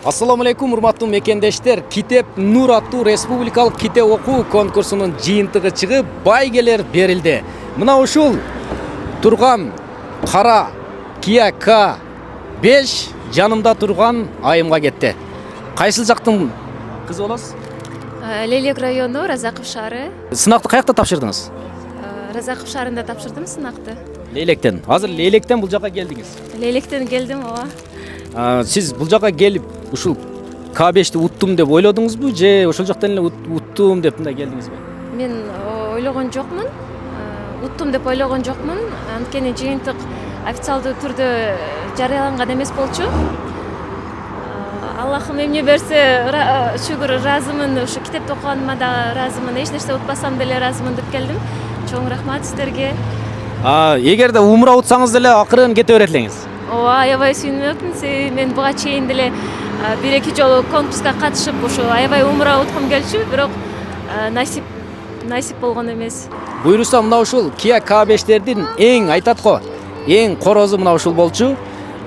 Assalamu алейкум, урматтуу мекендештер. Китеп Нур аттуу республикалык китеп окуу конкурсунун жыйынтыгы чыгып, байгелер берилди. Мына ушул турган кара Kia K5 жанымда турган айымга кетти. Кайсыл жактын кызы болосуз? Лейлек району, Разаков шаары. Сынакты каякта тапшырдыңыз? Разаков шаарында тапшырдым сынакты. Лейлектен. Азыр Лейлектен бул жака келдиңиз. Лейлектен келдим, ооба. Сиз бул жака келип, ушул K5ти уттум деп ойлодуңузбу же ошол жактан эле уттум деп мындай келдиңизби? Мен ойлогон жокмун. Уттум деп ойлогон жокмун. Анткени жыйынтык официалдуу түрдө жарыяланган эмес болчу. Аллахым эмне берсе, шүгүр ыраазымын. Ушу китепти окуганыма да ыраазымын. Эч нерсе утпасам деле ыраазымын деп келдим. Чоң рахмат сиздерге. Эгерде умра утсаңыз деле акырын кете берет элеңиз. Ооба, аябай сүйүнүп атам. Мен буга чейин деле бир-эки жолу конкурска катышып, ушу аябай умра уткум келчү, бирок насип болгон эмес. Буйруса мына ушул Kia K5тердин эң айтат го, эң корозу мына ушул болчу.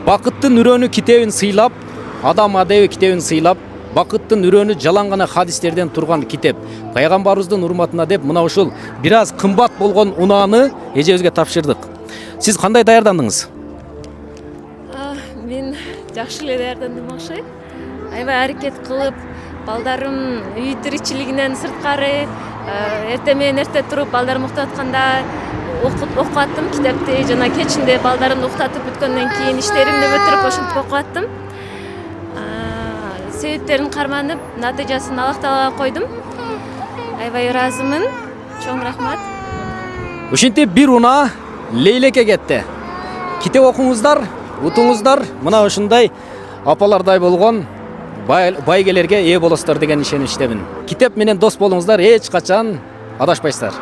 Бакыттын үрөнү китебин сыйлап, адам адеби китебин сыйлап, бакыттын үрөнү жалаң гана хадистерден турган китеп. Пайгамбарыбыздын урматына деп мына ушул бир аз кымбат болгон унааны эжебизге тапшырдык. Сиз кандай даярдандыңыз? Мен жакшы эле даярдандым окшойт. Аябай аракет кылып, балдарым үй тиричилигинен сырткары, эртең менен эрте туруп, балдарым уктап атканда окуп аттым китепти, жана кечинде балдарымды уктатып бүткөндөн кийин иштеримди бүтүрүп ошентип окуп аттым. Себептерин карманып, натыйжасын Аллах Таалага койдум. Аябай ыраазымын. Чоң рахмат. Ушинтип бир унаа Лейлекке кетти. Китеп окуңуздар, утуңуздар, мына ушундай апалардай болгон байгелерге ээ болосуздар деген ишеничтемин. Китеп менен дос болуңуздар, эч качан адашпайсыздар.